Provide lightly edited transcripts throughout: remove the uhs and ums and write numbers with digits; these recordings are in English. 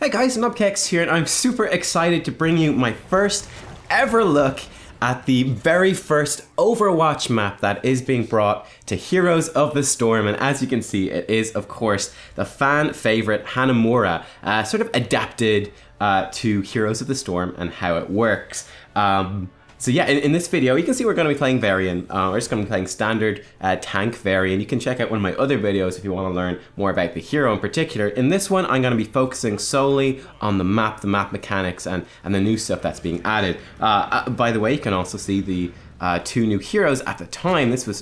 Hi guys, Nubkeks here, and I'm super excited to bring you my first ever look at the very first Overwatch map that is being brought to Heroes of the Storm. And as you can see, it is of course the fan favorite Hanamura, sort of adapted to Heroes of the Storm and how it works. So yeah, in this video, you can see we're going to be playing Varian. We're just going to be playing standard tank Varian. You can check out one of my other videos if you want to learn more about the hero in particular. In this one, I'm going to be focusing solely on the map mechanics, and the new stuff that's being added. By the way, you can also see the two new heroes at the time. This was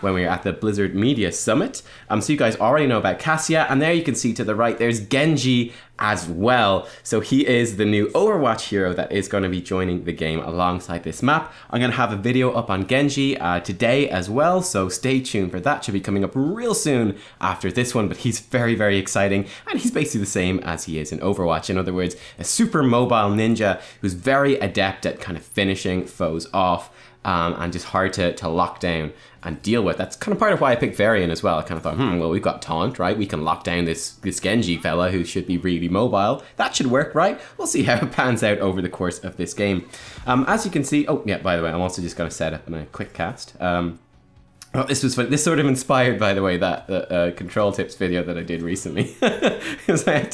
when we were at the Blizzard Media Summit. So you guys already know about Cassia, and there you can see to the right, there's Genji as well. So he is the new Overwatch hero that is going to be joining the game alongside this map. I'm going to have a video up on Genji today as well, so stay tuned for that. Should be coming up real soon after this one, but he's very, very exciting, and he's basically the same as he is in Overwatch. In other words, a super mobile ninja who's very adept at kind of finishing foes off, and just hard to lock down and deal with. That's kind of part of why I picked Varian as well. I kind of thought, well, we've got Taunt, right? We can lock down this Genji fella who should be really mobile. That should work, right? We'll see how it pans out over the course of this game. As you can see, oh yeah, by the way, I'm also just going to set up my quick cast. Oh, this was fun. This sort of inspired, by the way, that control tips video that I did recently. Because I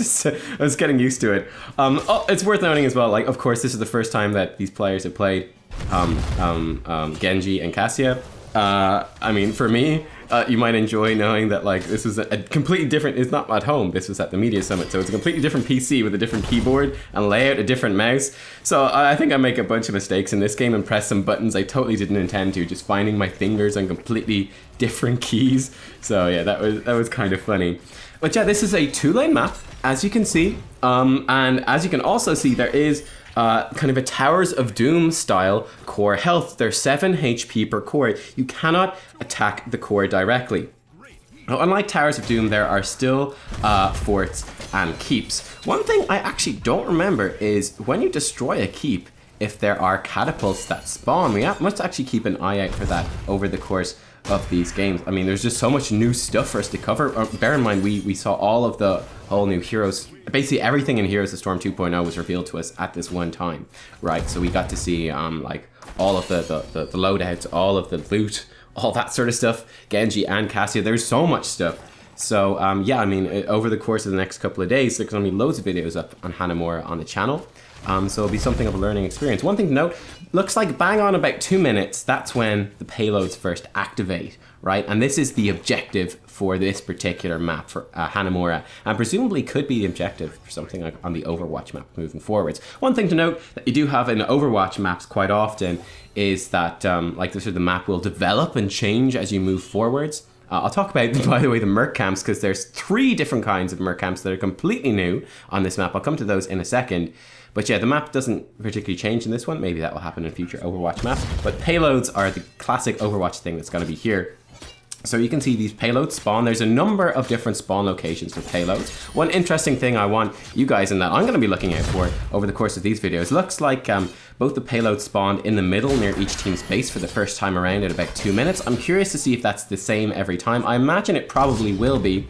was getting used to it. Oh, it's worth noting as well, like, of course, this is the first time that these players have played Genji and Cassia. I mean, for me, you might enjoy knowing that, like, this was a completely different, it's not at home, this was at the Media Summit, so it's a completely different PC with a different keyboard and layout, a different mouse. So I think I make a bunch of mistakes in this game and press some buttons I totally didn't intend to, just finding my fingers on completely different keys. So yeah, that was kind of funny. But yeah, this is a 2-lane map, as you can see, and as you can also see, there is kind of a Towers of Doom style core health. There's 7 HP per core. You cannot attack the core directly. Now, unlike Towers of Doom, there are still forts and keeps. One thing I actually don't remember is when you destroy a keep, if there are catapults that spawn. We must actually keep an eye out for that over the course of these games. I mean, there's just so much new stuff for us to cover. Bear in mind, we saw all of the whole new heroes. Basically everything in Heroes of Storm 2.0 was revealed to us at this one time, right? So we got to see like all of the loadouts, all of the loot, all that sort of stuff. Genji and Cassia, there's so much stuff. So yeah, I mean, over the course of the next couple of days, there's gonna be loads of videos up on Hanamura on the channel. So it'll be something of a learning experience. One thing to note, looks like bang on about 2 minutes, that's when the payloads first activate, right? And this is the objective for this particular map for Hanamura, and presumably could be the objective for something like on the Overwatch map moving forwards. One thing to note that you do have in Overwatch maps quite often is that like the map will develop and change as you move forwards. I'll talk about, by the way, the Merc Camps, because there's 3 different kinds of Merc Camps that are completely new on this map. I'll come to those in a second. But yeah, the map doesn't particularly change in this one. Maybe that will happen in future Overwatch maps. But payloads are the classic Overwatch thing that's going to be here. So you can see these payloads spawn. There's a number of different spawn locations for payloads. One interesting thing I want you guys in that I'm going to be looking out for over the course of these videos. Looks like both the payloads spawned in the middle near each team's base for the first time around at about 2 minutes. I'm curious to see if that's the same every time. I imagine it probably will be.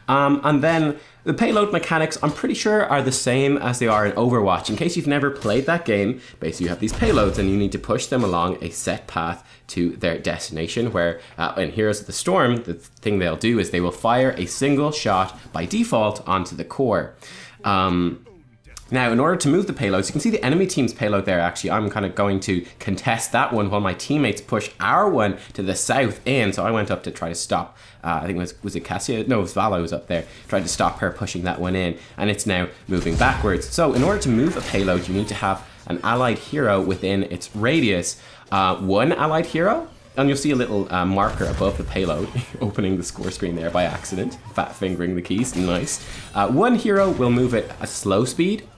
And then the payload mechanics, I'm pretty sure, are the same as they are in Overwatch. In case you've never played that game, basically you have these payloads and you need to push them along a set path to their destination, where in Heroes of the Storm, the thing they'll do is they will fire a single shot by default onto the core. Now, in order to move the payloads, you can see the enemy team's payload there. Actually, I'm kind of going to contest that one while my teammates push our one to the south in. So I went up to try to stop, I think was it Cassia? No, it was Vala was up there. Tried to stop her pushing that one in, and it's now moving backwards. So in order to move a payload, you need to have an allied hero within its radius. One allied hero, and you'll see a little marker above the payload, opening the score screen there by accident, fat fingering the keys, nice. One hero will move it at slow speed.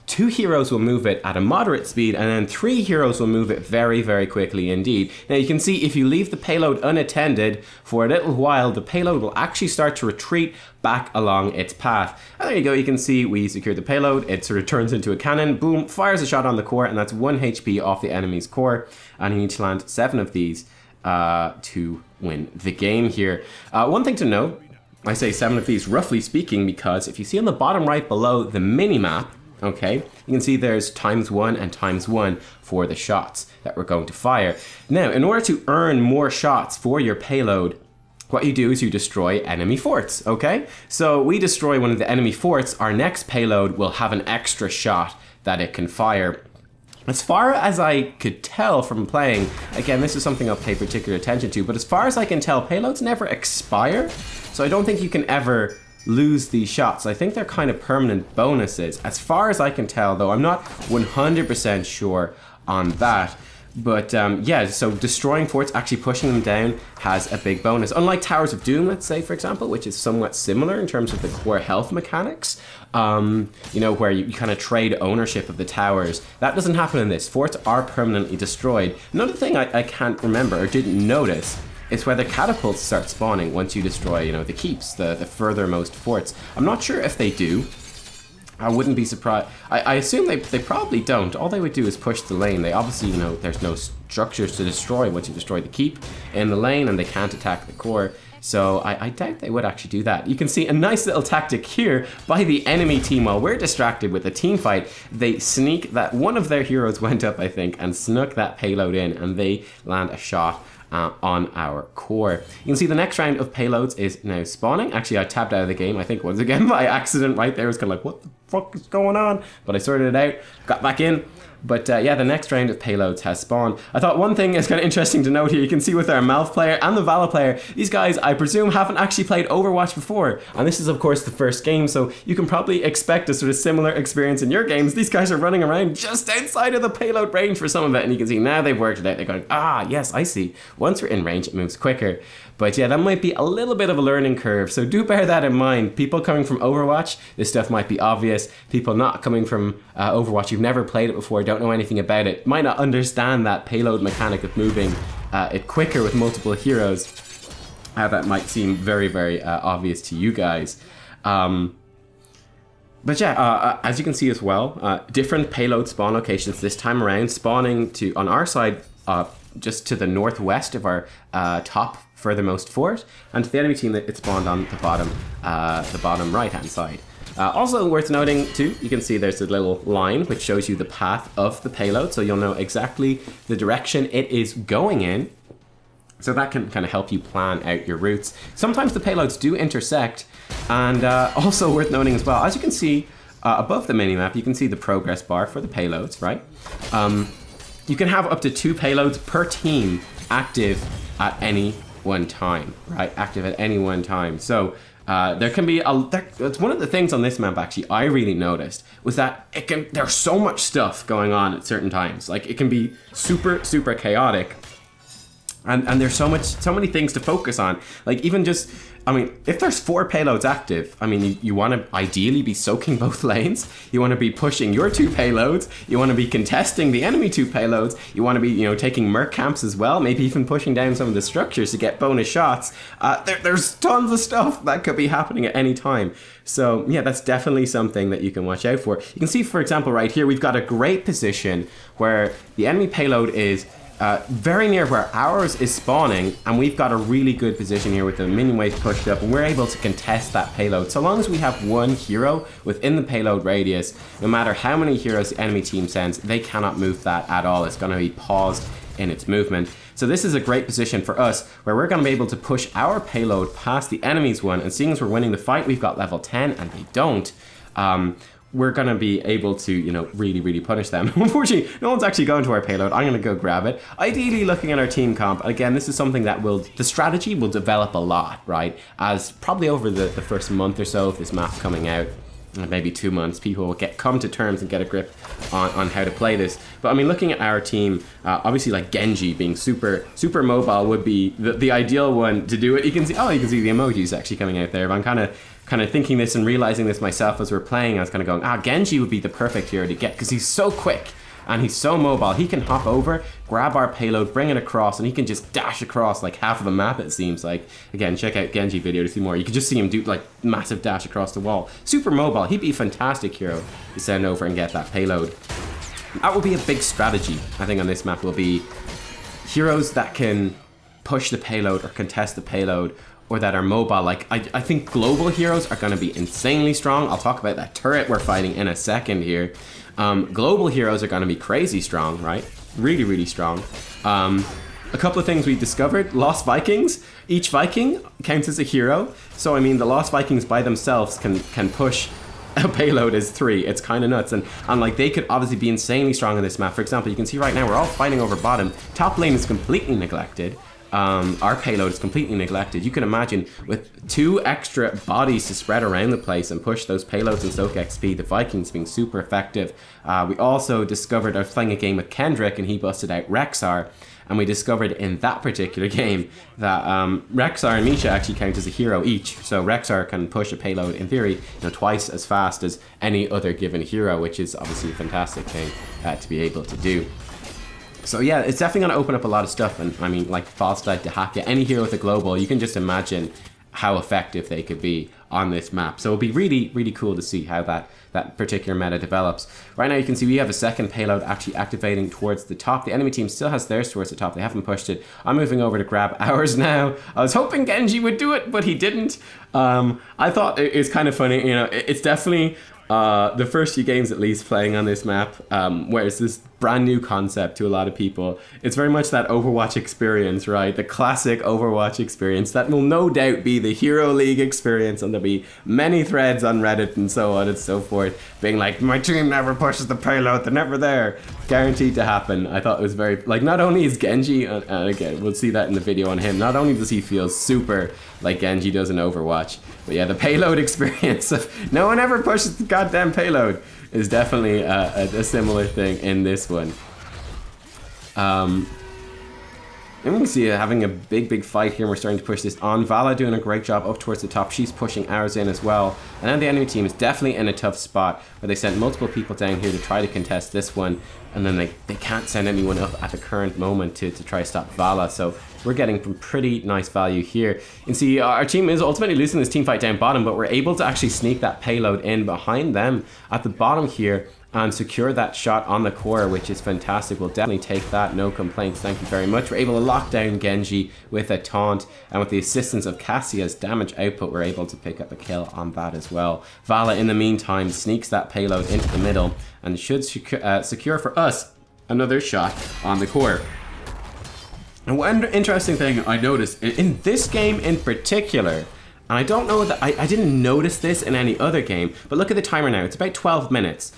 2 heroes will move it at a moderate speed, and then 3 heroes will move it very, very quickly indeed. Now you can see if you leave the payload unattended for a little while, the payload will actually start to retreat back along its path. And there you go, you can see we secured the payload, it sort of turns into a cannon, boom, fires a shot on the core, and that's 1 HP off the enemy's core, and you need to land 7 of these to win the game here. One thing to note I say 7 of these, roughly speaking, because if you see on the bottom right below the mini-map, okay, you can see there's ×1 and ×1 for the shots that we're going to fire. Now, in order to earn more shots for your payload, what you do is you destroy enemy forts, okay? So we destroy one of the enemy forts, our next payload will have an extra shot that it can fire. As far as I could tell from playing, again, this is something I'll pay particular attention to, but as far as I can tell, payloads never expire, so I don't think you can ever lose these shots. I think they're kind of permanent bonuses. As far as I can tell, though, I'm not 100% sure on that. But yeah, so destroying forts, actually pushing them down, has a big bonus. Unlike Towers of Doom, let's say, for example, which is somewhat similar in terms of the core health mechanics, you know, where you kind of trade ownership of the towers. That doesn't happen in this. Forts are permanently destroyed. Another thing I can't remember or didn't notice is whether catapults start spawning once you destroy, you know, the keeps, the furthermost forts. I'm not sure if they do. I wouldn't be surprised. I assume they probably don't. All they would do is push the lane. They obviously, you know, there's no structures to destroy once you destroy the keep in the lane, and they can't attack the core. So I doubt they would actually do that. You can see a nice little tactic here by the enemy team. While we're distracted with a team fight, they sneak that one of their heroes went up, I think, and snuck that payload in, and they land a shot on our core. You can see the next round of payloads is now spawning. Actually, I tapped out of the game, I think once again by accident right there. I was kind of like, what the fuck is going on? But I sorted it out, got back in. But yeah, the next round of payloads has spawned. I thought one thing is kind of interesting to note here. You can see with our Malf player and the Vala player, these guys, I presume, haven't actually played Overwatch before. And this is, of course, the first game, so you can probably expect a sort of similar experience in your games. These guys are running around just outside of the payload range for some of it, and you can see now they've worked it out. They're going, ah, yes, I see. Once we're in range, it moves quicker. But yeah, that might be a little bit of a learning curve, so do bear that in mind. People coming from Overwatch, this stuff might be obvious. People not coming from Overwatch, you've never played it before, don't know anything about it, might not understand that payload mechanic of moving it quicker with multiple heroes. That might seem very, very obvious to you guys. But yeah, as you can see as well, different payload spawn locations this time around, spawning to, on our side, just to the northwest of our top furthermost fort, and to the enemy team it spawned on the bottom right hand side. Also worth noting too, you can see there's a little line which shows you the path of the payload, so you'll know exactly the direction it is going in. So that can kind of help you plan out your routes. Sometimes the payloads do intersect, and also worth noting as well, as you can see above the minimap, you can see the progress bar for the payloads, right? You can have up to 2 payloads per team active at any one time, right? Active at any one time. So there can be it's one of the things on this map actually I really noticed was that there's so much stuff going on at certain times. Like it can be super chaotic, and there's so many things to focus on. Like even just, I mean, if there's 4 payloads active, I mean, you want to ideally be soaking both lanes. You want to be pushing your 2 payloads. You want to be contesting the enemy 2 payloads. You want to be, you know, taking Merc Camps as well. Maybe even pushing down some of the structures to get bonus shots. There's tons of stuff that could be happening at any time. So yeah, that's definitely something that you can watch out for. You can see, for example, right here, we've got a great position where the enemy payload is very near where ours is spawning, and we've got a really good position here with the minion wave pushed up, and we're able to contest that payload. So long as we have 1 hero within the payload radius, no matter how many heroes the enemy team sends, they cannot move that at all. It's going to be paused in its movement. So this is a great position for us where we're going to be able to push our payload past the enemy's one, and seeing as we're winning the fight, we've got level 10 and they don't. We're going to be able to, you know, really punish them. Unfortunately, no one's actually going to our payload. I'm going to go grab it. Ideally, looking at our team comp, again, this is something that the strategy will develop a lot, right? As probably over the first month or so of this map coming out, maybe 2 months, people will come to terms and get a grip on how to play this. But I mean, looking at our team, obviously like Genji being super mobile would be the ideal one to do it. You can see the emojis actually coming out there. But I'm kind of thinking this and realizing this myself as we're playing. I was kind of going, Genji would be the perfect hero to get because he's so quick and he's so mobile. He can hop over, grab our payload, bring it across, and he can just dash across like half of the map, it seems like. Again, check out Genji video to see more. You can just see him do like massive dash across the wall. Super mobile. He'd be a fantastic hero to send over and get that payload. That will be a big strategy, I think, on this map will be heroes that can push the payload or contest the payload or that are mobile. Like, I think global heroes are going to be insanely strong. I'll talk about that turret we're fighting in a second here. Global heroes are going to be crazy strong, right? Really, really strong. A couple of things we discovered. Lost Vikings. Each Viking counts as a hero. So, I mean, the Lost Vikings by themselves can push a payload as 3. It's kind of nuts. And like, they could obviously be insanely strong on this map. For example, you can see right now we're all fighting over bottom. Top lane is completely neglected. Our payload is completely neglected. You can imagine with 2 extra bodies to spread around the place and push those payloads and soak XP, the Vikings being super effective. We also discovered, I was playing a game with Kendrick and he busted out Rexar. And we discovered in that particular game that Rexar and Misha actually count as a hero each. So Rexar can push a payload, in theory, twice as fast as any other given hero, which is obviously a fantastic thing to be able to do. So yeah, it's definitely going to open up a lot of stuff. And I mean, like Falstad, Dehaka, any hero with a global, you can just imagine how effective they could be on this map. So it'll be really, really cool to see how that particular meta develops. Right now you can see we have a second payload actually activating towards the top. The enemy team still has theirs towards the top. They haven't pushed it. I'm moving over to grab ours now. I was hoping Genji would do it, but he didn't. I thought it's kind of funny. It's definitely the first few games at least playing on this map, where it's this brand new concept to a lot of people. It's very much that Overwatch experience, right? The classic Overwatch experience that will no doubt be the Hero League experience, and there'll be many threads on Reddit and so on and so forth being like, my team never pushes the payload, they're never there. Guaranteed to happen. I thought it was very, like, not only is Genji, and again, we'll see that in the video on him, not only does he feel super like Genji does in Overwatch, but yeah, the payload experience of no one ever pushes the goddamn payload is definitely a similar thing in this one. And we can see having a big fight here. We're starting to push this on. Vala doing a great job up towards the top. She's pushing ours in as well. And then the enemy team is definitely in a tough spot where they sent multiple people down here to try to contest this one. And then they can't send anyone up at the current moment to try to stop Vala. So we're getting some pretty nice value here. You can see our team is ultimately losing this team fight down bottom, but we're able to actually sneak that payload in behind them at the bottom here and secure that shot on the core, which is fantastic. We'll definitely take that, no complaints, thank you very much. We're able to lock down Genji with a taunt, and with the assistance of Cassia's damage output, we're able to pick up a kill on that as well. Vala, in the meantime, sneaks that payload into the middle and should secure for us another shot on the core. And one interesting thing I noticed in this game in particular, and I don't know that I didn't notice this in any other game, but look at the timer now, it's about 12 minutes.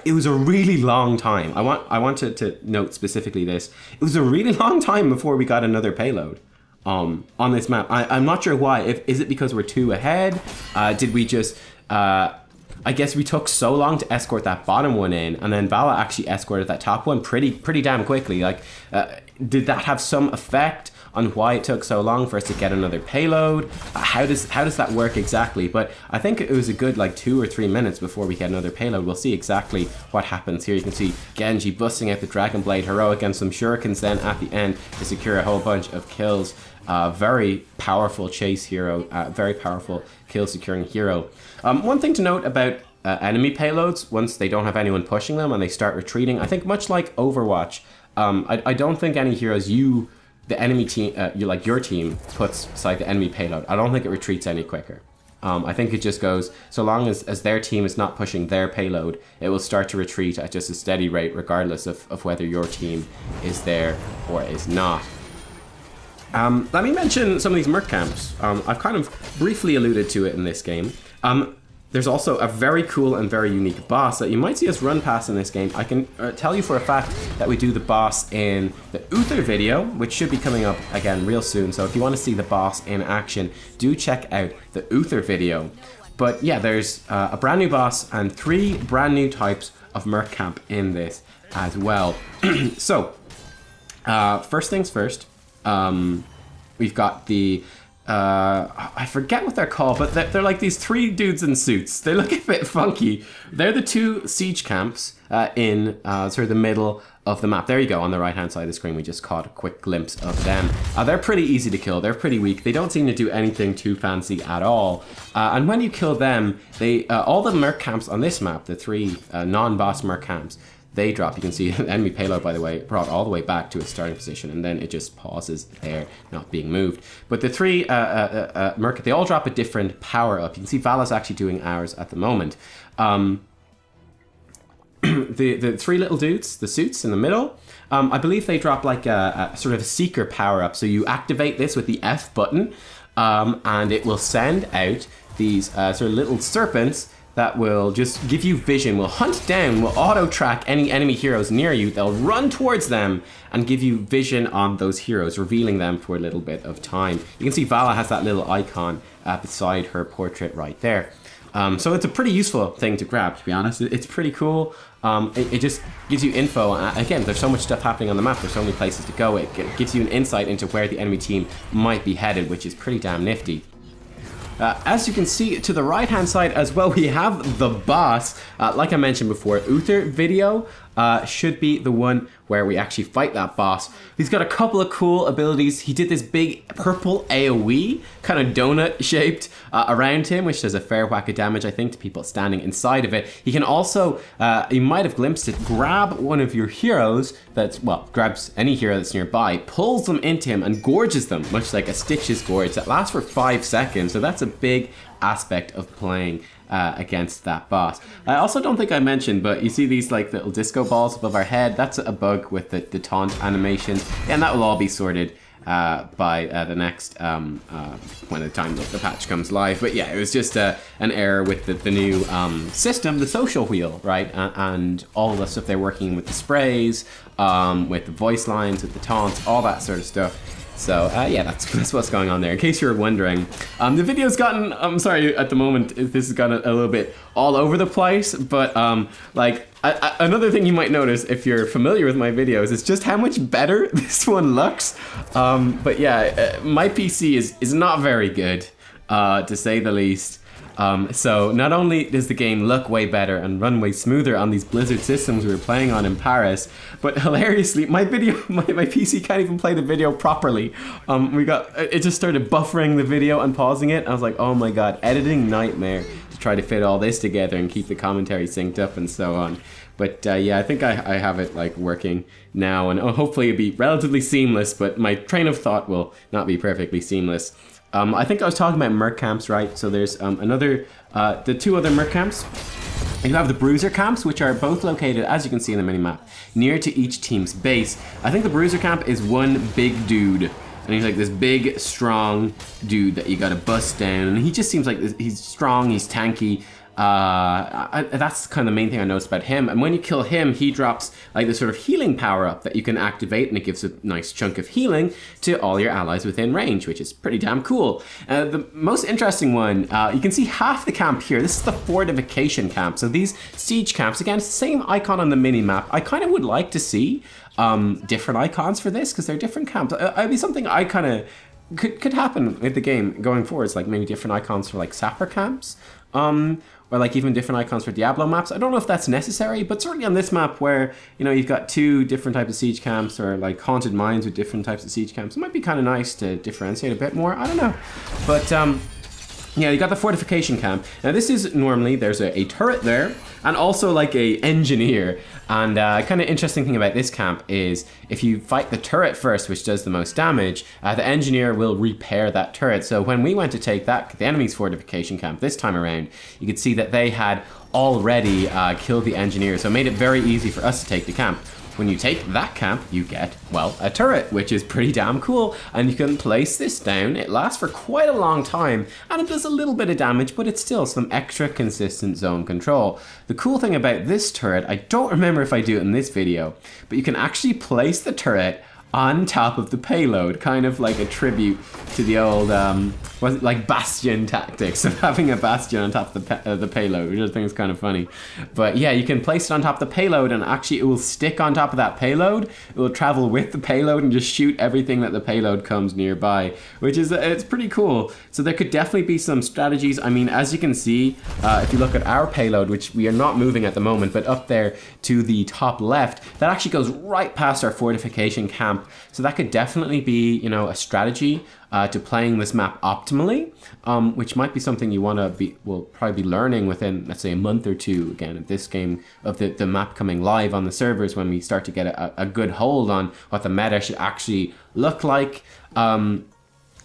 It was a really long time. I wanted to note specifically this. It was a really long time before we got another payload on this map. I'm not sure why. Is it because we're 2 ahead? Did we just... I guess we took so long to escort that bottom one in, and then Vala actually escorted that top one pretty damn quickly. Like, did that have some effect on why it took so long for us to get another payload? How does that work exactly? But I think it was a good like 2 or 3 minutes before we get another payload. We'll see exactly what happens here. You can see Genji busting out the Dragon Blade heroic and some shurikens then at the end to secure a whole bunch of kills. Very powerful chase hero, very powerful kill securing hero. One thing to note about enemy payloads, once they don't have anyone pushing them and they start retreating, I think much like Overwatch, I don't think any heroes the enemy team, your team puts beside the enemy payload, I don't think it retreats any quicker. I think it just goes, so long as their team is not pushing their payload, it will start to retreat at just a steady rate regardless of whether your team is there or is not. Let me mention some of these Merc Camps. I've kind of briefly alluded to it in this game. There's also a very cool and very unique boss that you might see us run past in this game. I can tell you for a fact that we do the boss in the Uther video, which should be coming up again real soon. So if you want to see the boss in action, do check out the Uther video. But yeah, there's a brand new boss and 3 brand new types of Merc Camp in this as well. So, first things first, we've got the... I forget what they're called, but they're like these 3 dudes in suits. They look a bit funky. They're the 2 siege camps in sort of the middle of the map. There you go, on the right-hand side of the screen. We just caught a quick glimpse of them. They're pretty easy to kill. They're pretty weak. They don't seem to do anything too fancy at all. And when you kill them, all the Merc camps on this map, the 3 non-boss Merc camps, they drop, you can see the enemy payload, by the way, brought all the way back to its starting position, and then it just pauses there, not being moved. But the three Merc, they all drop a different power up. You can see Vala's actually doing ours at the moment. The three little dudes, the suits in the middle, I believe they drop like a sort of a seeker power up. So you activate this with the F button, and it will send out these sort of little serpents that will just give you vision, will hunt down, will auto-track any enemy heroes near you. They'll run towards them and give you vision on those heroes, revealing them for a little bit of time. You can see Vala has that little icon beside her portrait right there. So it's a pretty useful thing to grab, to be honest. It's pretty cool. It just gives you info. Again, there's so much stuff happening on the map. There's so many places to go. It gives you an insight into where the enemy team might be headed, which is pretty damn nifty. As you can see to the right hand side as well, we have the boss. Like I mentioned before, Uther video should be the one where we actually fight that boss. He's got a couple of cool abilities. He did this big purple AoE, kind of donut shaped around him, which does a fair whack of damage, I think, to people standing inside of it. He can also, you might have glimpsed it, grab one of your heroes that's, well, grabs any hero that's nearby, pulls them into him and gorges them, much like a Stitch's gorge that lasts for 5 seconds. So that's a big aspect of playing against that boss. I also don't think I mentioned, but you see these like little disco balls above our head. That's a bug with the taunt animations, and that will all be sorted by the next when the time the patch comes live. But yeah, it was just an error with the new system, the social wheel, right? And all the stuff they're working with, the sprays, with the voice lines, with the taunts, all that sort of stuff. So yeah, that's what's going on there. In case you're wondering, the video's gotten, I'm sorry, at the moment this has gotten a little bit all over the place, but like another thing you might notice if you're familiar with my videos is just how much better this one looks. But yeah, my PC is not very good, to say the least. So not only does the game look way better and run way smoother on these Blizzard systems we were playing on in Paris, but hilariously, my PC can't even play the video properly. It just started buffering the video and pausing it. I was like, oh my god, editing nightmare to try to fit all this together and keep the commentary synced up and so on. But yeah, I think I have it like working now, and hopefully it'll be relatively seamless, but my train of thought will not be perfectly seamless. I think I was talking about Merc Camps, right? So there's the two other Merc Camps. You have the Bruiser Camps, which are both located, as you can see in the minimap, near to each team's base. I think the Bruiser Camp is one big dude, and he's like this big, strong dude that you gotta bust down, and he just seems like he's strong, he's tanky. That's kind of the main thing I noticed about him. And when you kill him, he drops like this sort of healing power up that you can activate, and it gives a nice chunk of healing to all your allies within range, which is pretty damn cool. The most interesting one, you can see half the camp here. This is the Fortification Camp. So these siege camps, again, it's the same icon on the mini map. I kind of would like to see different icons for this, because they're different camps. It'd be something I kind of could happen with the game going forwards, like maybe different icons for like sapper camps. Or like even different icons for Diablo maps. I don't know if that's necessary, but certainly on this map where, you know, you've got 2 different types of siege camps, or like haunted mines with different types of siege camps, it might be kind of nice to differentiate a bit more. I don't know. But yeah, you got the Fortification Camp. Now this is normally, there's a turret there, and also like a engineer. And kind of interesting thing about this camp is if you fight the turret first, which does the most damage, the engineer will repair that turret. So when we went to take the enemy's Fortification Camp this time around, you could see that they had already killed the engineer. So it made it very easy for us to take the camp. When you take that camp, you get, well, a turret, which is pretty damn cool. And you can place this down. It lasts for quite a long time, and it does a little bit of damage, but it's still some extra consistent zone control. The cool thing about this turret, I don't remember if I do it in this video, but you can actually place the turret on top of the payload, kind of like a tribute to the old, was it like Bastion tactics of having a Bastion on top of the payload, which I think is kind of funny. But yeah, you can place it on top of the payload, and actually it will stick on top of that payload. It will travel with the payload and just shoot everything that the payload comes nearby, which is, it's pretty cool. So there could definitely be some strategies. I mean, as you can see, if you look at our payload, which we are not moving at the moment, but up there to the top left, that actually goes right past our Fortification Camp. So that could definitely be, you know, a strategy to playing this map optimally, which might be something you want to will probably be learning within, let's say, a month or two, again, of this game, of the map coming live on the servers, when we start to get a good hold on what the meta should actually look like.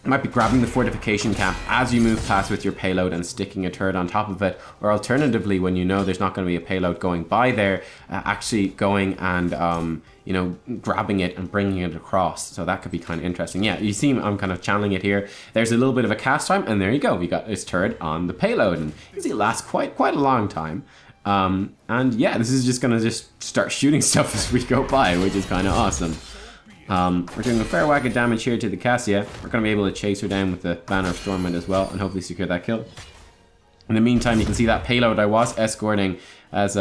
Might be grabbing the Fortification Camp as you move past with your payload and sticking a turret on top of it, or alternatively, when you know there's not going to be a payload going by there, actually going and you know, grabbing it and bringing it across. So that could be kind of interesting. Yeah, you see I'm kind of channeling it here. There's a little bit of a cast time, and there you go. We got this turret on the payload, and you see it lasts quite a long time. And yeah, this is just going to just start shooting stuff as we go by, which is kind of awesome. We're doing a fair whack of damage here to the Cassia. We're going to be able to chase her down with the Banner of Stormwind as well, and hopefully secure that kill. In the meantime, you can see that payload I was escorting has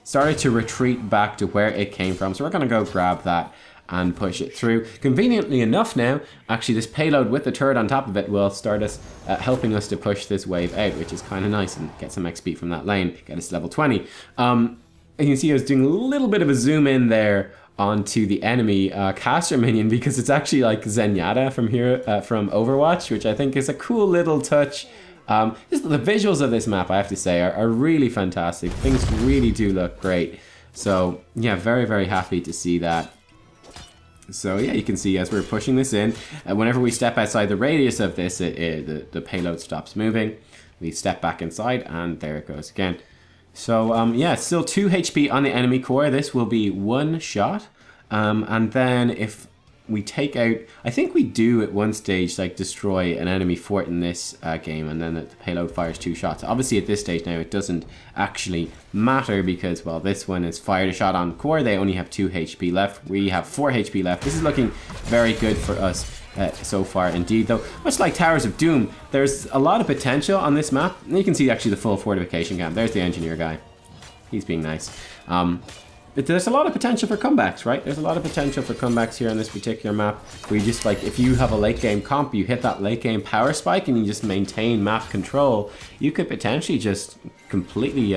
started to retreat back to where it came from. So we're going to go grab that and push it through. Conveniently enough now, actually this payload with the turret on top of it will start us helping us to push this wave out, which is kind of nice, and get some XP from that lane, get us to level 20. And you can see I was doing a little bit of a zoom in there onto the enemy caster minion, because it's actually like Zenyatta from here, from Overwatch, which I think is a cool little touch. Just the visuals of this map, I have to say, are really fantastic. Things really do look great. So yeah, very happy to see that. So yeah, you can see as we're pushing this in, whenever we step outside the radius of this, the payload stops moving. We step back inside, and there it goes again. So yeah, still 2 HP on the enemy core. This will be one shot. And then if we take out, I think we do at one stage like destroy an enemy fort in this game, and then the payload fires 2 shots. Obviously at this stage now it doesn't actually matter, because, well, this one is fired a shot on core. They only have 2 HP left. We have 4 HP left. This is looking very good for us so far indeed, though. Much like Towers of Doom, there's a lot of potential on this map. And you can see actually the full Fortification Camp. There's the engineer guy. He's being nice. There's a lot of potential for comebacks, right? There's a lot of potential for comebacks here on this particular map, where you just, like, if you have a late game comp, you hit that late game power spike and you just maintain map control, you could potentially just completely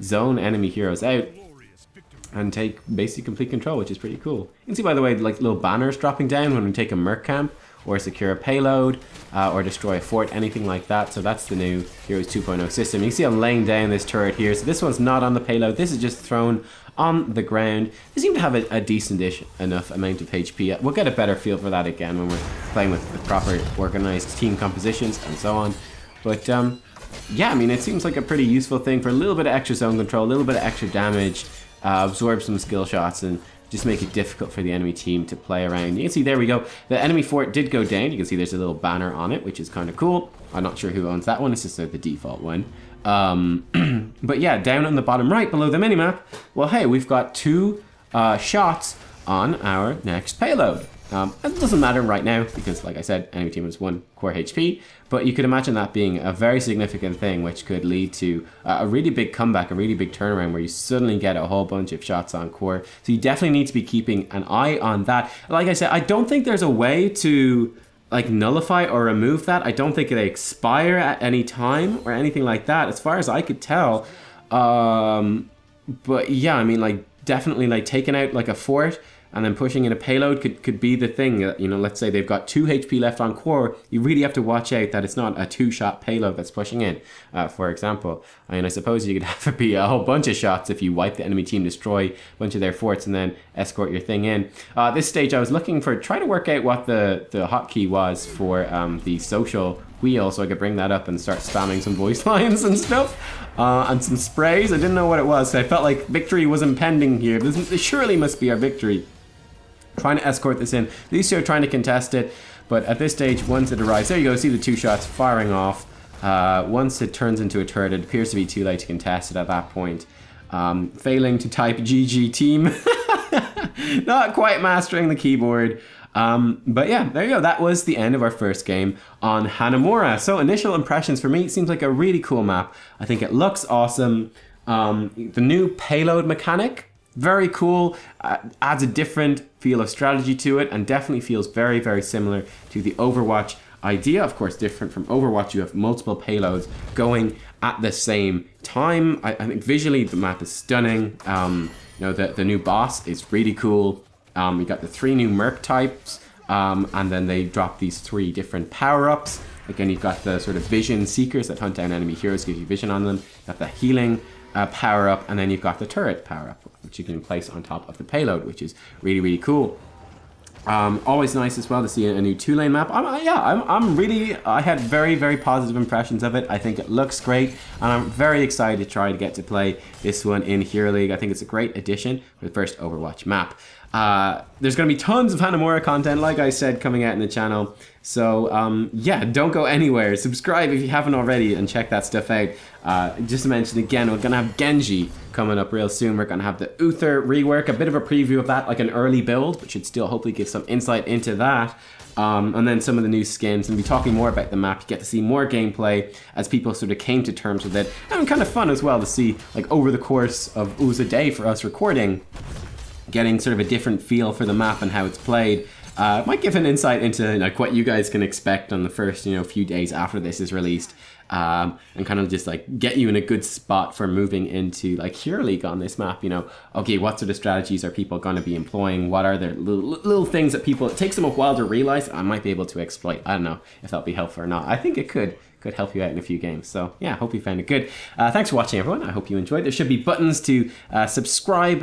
zone enemy heroes out and take basically complete control, which is pretty cool. You can see, by the way, like little banners dropping down when we take a Merc Camp, or secure a payload, or destroy a fort, anything like that. So that's the new Heroes 2.0 system. You can see I'm laying down this turret here. So this one's not on the payload. This is just thrown on the ground. They seem to have a decent enough amount of HP. We'll get a better feel for that again when we're playing with the proper organized team compositions and so on. But yeah, I mean, it seems like a pretty useful thing for a little bit of extra zone control, a little bit of extra damage, absorb some skill shots, and just make it difficult for the enemy team to play around. You can see, there we go. The enemy fort did go down. You can see there's a little banner on it, which is kind of cool. I'm not sure who owns that one. It's just the default one. But yeah, down on the bottom right below the minimap, well, hey, we've got 2 shots on our next payload. It doesn't matter right now because, like I said, enemy team has 1 core HP, but you could imagine that being a very significant thing, which could lead to a really big comeback, a really big turnaround, where you suddenly get a whole bunch of shots on core. So you definitely need to be keeping an eye on that. Like I said, I don't think there's a way to like nullify or remove that. I don't think they expire at any time or anything like that, as far as I could tell. But yeah, I mean, like, definitely, like, taking out like a fort and then pushing in a payload could be the thing. You know, let's say they've got 2 HP left on core. You really have to watch out that it's not a 2-shot payload that's pushing in, for example. I mean, I suppose you could have it be a whole bunch of shots if you wipe the enemy team, destroy a bunch of their forts, and then escort your thing in. This stage, I was looking for, trying to work out what the hotkey was for the social wheel, so I could bring that up and start spamming some voice lines and stuff, and some sprays. I didn't know what it was, so I felt like victory was impending here. This surely must be our victory. Trying to escort this in. These 2 are trying to contest it, but at this stage, once it arrives, there you go, see the 2 shots firing off. Once it turns into a turret, it appears to be too late to contest it at that point. Failing to type GG team. Not quite mastering the keyboard. But yeah, there you go. That was the end of our first game on Hanamura. So initial impressions for me, it seems like a really cool map. I think it looks awesome. The new payload mechanic, very cool, adds a different feel of strategy to it, and definitely feels very similar to the Overwatch idea. Of course, different from Overwatch, you have multiple payloads going at the same time. I think visually the map is stunning. You know, the new boss is really cool. We got the 3 new Merc types, And then they drop these 3 different power-ups. Again, you've got the sort of vision seekers that hunt down enemy heroes, give you vision on them. You've got the healing power-up, and then you've got the turret power-up, which you can place on top of the payload, which is really, really cool. Always nice as well to see a new 2-lane map. I had very, very positive impressions of it. I think it looks great, and I'm very excited to try to get to play this one in Hero League. I think it's a great addition for the first Overwatch map. There's going to be tons of Hanamura content, like I said, coming out in the channel. So yeah, don't go anywhere. Subscribe if you haven't already and check that stuff out. Just to mention again, we're going to have Genji coming up real soon. We're going to have the Uther rework, a bit of a preview of that, like an early build, which should still hopefully give some insight into that. And then some of the new skins, and we'll be talking more about the map. You get to see more gameplay as people sort of came to terms with it. And kind of fun as well to see, like, over the course of a day for us recording, getting sort of a different feel for the map and how it's played. Might give an insight into like what you guys can expect on the first few days after this is released, and kind of just like get you in a good spot for moving into like Hero League on this map. Okay, what sort of strategies are people going to be employing? What are their little things that it takes them a while to realize I might be able to exploit? I don't know if that'll be helpful or not. I think it could help you out in a few games. So yeah, hope you found it good. Thanks for watching, everyone. I hope you enjoyed. There should be buttons to subscribe.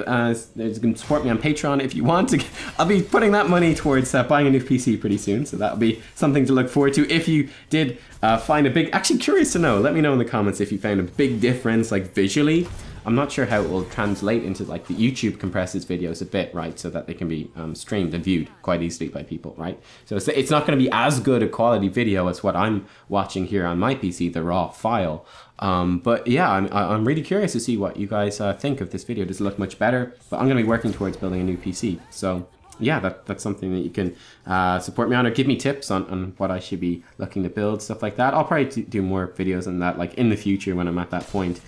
You can support me on Patreon if you want to. I'll be putting that money towards buying a new PC pretty soon, so that'll be something to look forward to. If you did find a big, actually curious to know, let me know in the comments if you found a big difference like visually. I'm not sure how it will translate into like the YouTube compresses videos a bit, right? So that they can be streamed and viewed quite easily by people, right? So it's not going to be as good a quality video as what I'm watching here on my PC, the raw file. But yeah, I'm really curious to see what you guys think of this video. Does it look much better? But I'm going to be working towards building a new PC. So yeah, that's something that you can support me on, or give me tips on what I should be looking to build, stuff like that. I'll probably do more videos on that like in the future when I'm at that point.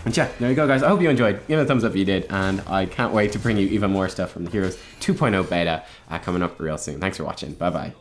And yeah, there you go, guys. I hope you enjoyed. Give it a thumbs up if you did, and I can't wait to bring you even more stuff from the Heroes 2.0 beta coming up real soon. Thanks for watching. Bye-bye.